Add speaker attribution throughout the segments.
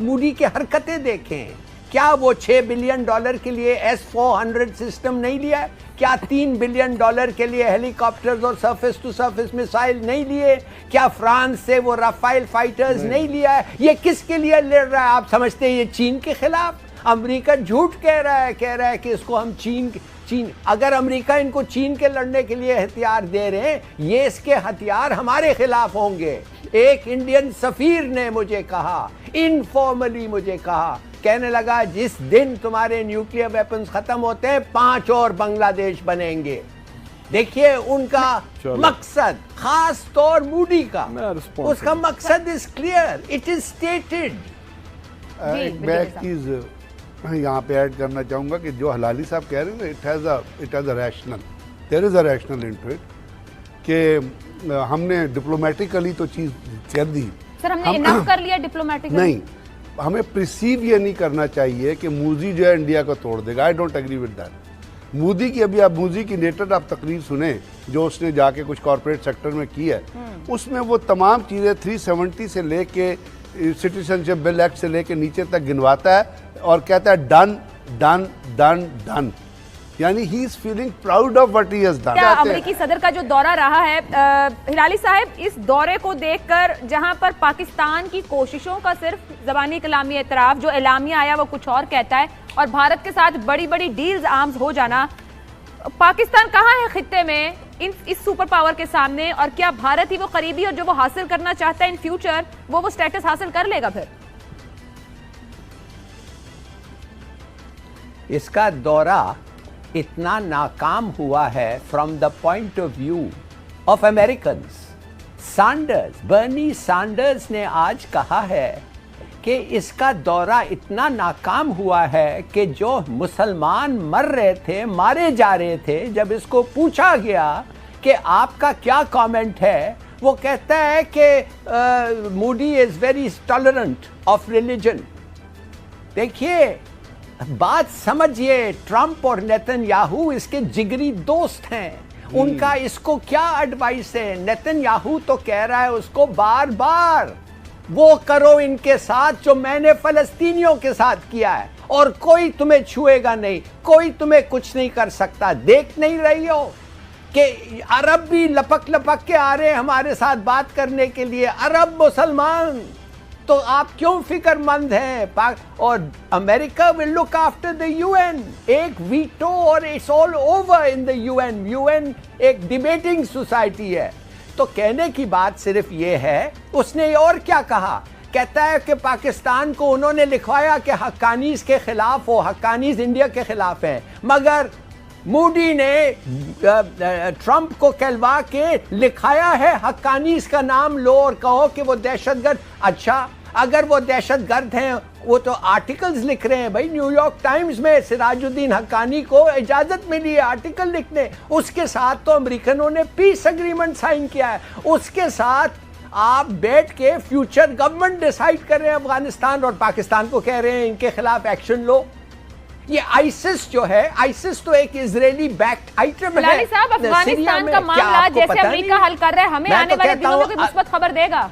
Speaker 1: موڈی کی حرکتیں دیکھیں. کیا وہ $6 بلین کے لیے S-400 سسٹم نہیں لیا ہے؟ کیا $3 بلین کے لیے ہیلی کاپٹرز اور سرفیس ٹو سرفیس میسائل نہیں لیے؟ کیا فرانس سے وہ رافائل فائٹرز نہیں لیا ہے؟ یہ کس کے لیے لڑ رہا ہے؟ آپ سمجھتے ہیں یہ چین کے خلاف؟ امریکہ جھوٹ کہہ رہا ہے کہ اس کو ہم چین اگر امریکہ ان کو چین کے لڑنے کے لیے ہتھیار دے رہے ہیں، یہ اس کے ہتھیار ہمارے خلاف ہوں گے. ایک انڈین سفیر نے مجھے کہا، انفارملی مجھے کہا، کہنے لگا جس دن تمہارے نیوکلیئر ویپنز ختم ہوتے ہیں 5 اور بنگلہ دیش بنیں گے. دیکھیے ان کا مقصد، خاص طور موڈی کا، اس کا مقصد is clear, it is stated.
Speaker 2: میں ایک چیز یہاں پہ ایڈ کرنا چاہوں گا کہ جو حلالی صاحب کہہ رہے ہیں it has a rational, there is a rational into it کہ ہم نے ڈپلومیٹکلی تو چیز کر دی.
Speaker 3: سر ہم نے انف کر لیا ڈپلومیٹکلی؟
Speaker 2: نہیں، ہمیں پرسیو یہ نہیں کرنا چاہیے کہ مودی جو ہے انڈیا کو توڑ دے گا. I don't agree with that. Modi کی ابھی آپ مودی کی لیٹر آپ تقریر سنیں جو اس نے جا کے کچھ کارپوریٹ سیکٹر میں کی ہے، اس میں وہ تمام چیزیں 370 سے لے کے سٹیزن شپ بل ایکٹ سے لے کے نیچے تک گنواتا ہے اور کہتا ہے ڈن ڈن ڈن ڈن. یعنی he is feeling proud of what he has done.
Speaker 3: کیا امریکی صدر کا جو دورہ رہا ہے ہلالی صاحب، اس دورے کو دیکھ کر جہاں پر پاکستان کی کوششوں کا صرف زبانی کلامی اعتراف، جو اعلامیہ آیا وہ کچھ اور کہتا ہے، اور بھارت کے ساتھ بڑی بڑی ڈیلز آرمز ہو جانا، پاکستان کہاں ہے خطے میں اس سپر پاور کے سامنے؟ اور کیا بھارت ہی وہ قریبی اور جو وہ حاصل کرنا چاہتا ہے ان فیوچر وہ سٹیٹس حاصل کر لے گا پھر؟
Speaker 1: اس کا دورہ اتنا ناکام ہوا ہے from the point of view of Americans. Bernie Sanders نے آج کہا ہے کہ اس کا دورہ اتنا ناکام ہوا ہے کہ جو مسلمان مر رہے تھے، مارے جا رہے تھے، جب اس کو پوچھا گیا کہ آپ کا کیا کامنٹ ہے، وہ کہتا ہے کہ Modi is very tolerant of religion. دیکھیے بات سمجھیے، ٹرمپ اور نیتن یاہو اس کے جگری دوست ہیں. ان کا اس کو کیا ایڈوائس ہے؟ نیتن یاہو تو کہہ رہا ہے اس کو بار بار، وہ کرو ان کے ساتھ جو میں نے فلسطینیوں کے ساتھ کیا ہے، اور کوئی تمہیں چھوئے گا نہیں، کوئی تمہیں کچھ نہیں کر سکتا. دیکھ نہیں رہی ہو کہ عرب بھی لپک لپک کے آ رہے ہیں ہمارے ساتھ بات کرنے کے لیے، عرب مسلمان. تو آپ کیوں فکر مند ہیں؟ اور امریکہ will look after the UN. ایک ویٹو اور it's all over in the UN. UN ایک ڈیبیٹنگ سوسائٹی ہے. تو کہنے کی بات صرف یہ ہے، اس نے اور کیا کہا؟ کہتا ہے کہ پاکستان کو انہوں نے لکھوایا کہ حقانیز کے خلاف ہو، حقانیز انڈیا کے خلاف ہیں، مگر موڈی نے ٹرمپ کو کہلوا کے لکھایا ہے حقانیز کا نام لو اور کہو کہ وہ دہشت گرد. اچھا اگر وہ دہشت گرد ہیں، وہ تو آرٹیکلز لکھ رہے ہیں بھائی. نیو یارک ٹائمز میں سراج الدین حقانی کو اجازت ملی ہے آرٹیکل لکھنے. اس کے ساتھ تو امریکنوں نے پیس اگریمنٹ سائن کیا ہے. اس کے ساتھ آپ بیٹھ کے فیوچر گورنمنٹ ڈیسائیڈ کر رہے ہیں افغانستان، اور پاکستان کو کہہ رہے ہیں ان کے خلاف ایکشن لو. یہ آئیسس جو ہے، آئیسس تو ایک اسرائیلی بیکڈ آئٹم ہے.
Speaker 3: ہلالی صاحب افغانستان کا معاملہ جیسے امریکہ حل کر رہا ہے، ہمیں آنے والے دنوں میں کوئی مثبت خبر دے گا؟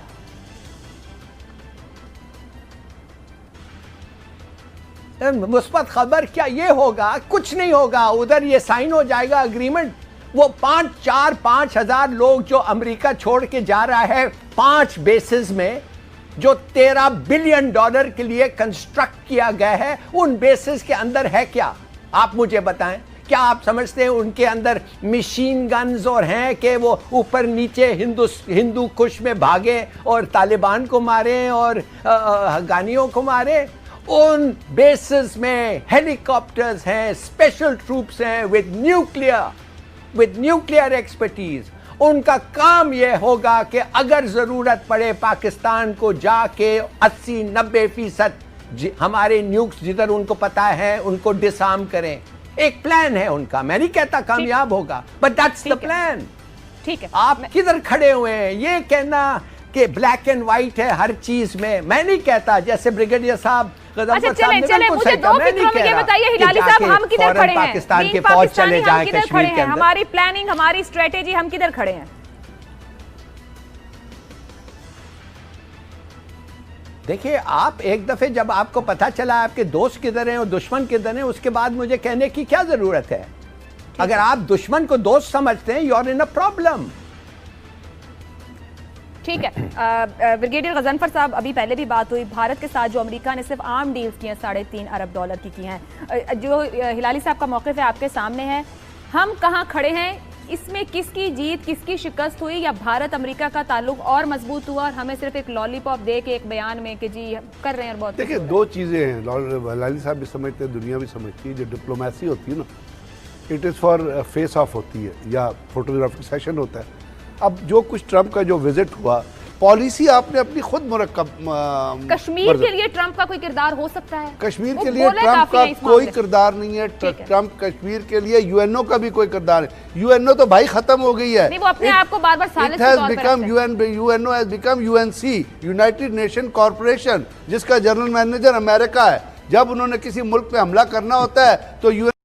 Speaker 1: مثبت خبر کیا؟ یہ ہوگا کچھ نہیں ہوگا. ادھر یہ سائن ہو جائے گا اگریمنٹ. وہ 5,000 لوگ جو امریکہ چھوڑ کے جا رہا ہے 5 بیسز میں، جو $13 بلین کے لیے کنسٹرکٹ کیا گیا ہے، ان بیسز کے اندر ہے کیا؟ آپ مجھے بتائیں. کیا آپ سمجھتے ہیں ان کے اندر مشین گنز اور ہیں کہ وہ اوپر نیچے ہندو کش میں بھاگے اور طالبان کو مارے اور افغانیوں کو مارے؟ ان بیسز میں ہیلی کاپٹرز ہیں، اسپیشل ٹروپس ہیں with nuclear ایکسپرٹیز. ان کا کام یہ ہوگا کہ اگر ضرورت پڑے پاکستان کو جا کے 80-90% ہمارے نیوکس جدھر ان کو پتا ہے ان کو ڈسارم کریں. ایک پلان ہے ان کا. میں نہیں کہتا کامیاب ہوگا، but that's the plan.
Speaker 3: ٹھیک ہے،
Speaker 1: آپ کدھر کھڑے ہوئے ہیں؟ یہ کہنا کہ بلیک اینڈ وائٹ ہے ہر چیز میں نہیں کہتا. جیسے بریگیڈیئر صاحب
Speaker 3: اچھا چلیں مجھے دو فکروں میں یہ بتائیے ہلالی صاحب، ہم کدھر کھڑے ہیں؟
Speaker 1: پاکستان کے فوج چلے جائیں کشمیر کے اندر.
Speaker 3: ہماری پلاننگ، ہماری اسٹریٹجی، ہم کدھر کھڑے ہیں؟
Speaker 1: دیکھیے آپ ایک دفعے جب آپ کو پتہ چلا آپ کے دوست کدھر ہیں اور دشمن کدھر ہیں، اس کے بعد مجھے کہنے کی کیا ضرورت ہے؟ اگر آپ دشمن کو دوست سمجھتے ہیں، you are in a problem.
Speaker 3: ٹھیک ہے بریگیڈیئر غضنفر صاحب، ابھی پہلے بھی بات ہوئی، بھارت کے ساتھ جو امریکہ نے صرف عام ڈیلز کی ہیں $3.5 ارب کی ہیں، جو ہلالی صاحب کا موقف ہے آپ کے سامنے ہے، ہم کہاں کھڑے ہیں؟ اس میں کس کی جیت، کس کی شکست ہوئی، یا بھارت امریکہ کا تعلق اور مضبوط ہوا اور ہمیں صرف ایک لالی پاپ دے کے ایک بیان میں کہ جی کر رہے ہیں اور بہت؟
Speaker 2: دیکھیں دو چیزیں ہیں، ہلالی صاحب بھی سمجھتے ہیں، دنیا بھی سمجھتی ہے، جو ڈپلومیسی ہوتی ہے نا it is for face off ہوتی ہے یا فوٹوگرافک سیشن ہوتا ہے. اب جو کچھ ٹرمپ کا جو وزٹ ہوا، پالیسی آپ نے اپنی خود مرکب.
Speaker 3: کشمیر کے لیے ٹرمپ کا کوئی کردار ہو سکتا ہے؟
Speaker 2: کشمیر کے لیے ٹرمپ کا کوئی کردار نہیں ہے. ٹرمپ کشمیر کے لیے یو این او کا بھی کوئی کردار ہے. یو این او تو بھائی ختم ہو گئی ہے.
Speaker 3: نہیں، وہ اپنے آپ کو بار بار ثالث
Speaker 2: U N O has become U N C, United Nation Corporation, جس کا جنرل مینیجر امریکہ ہے. جب انہوں نے کسی ملک پہ حملہ کرنا ہوتا ہے تو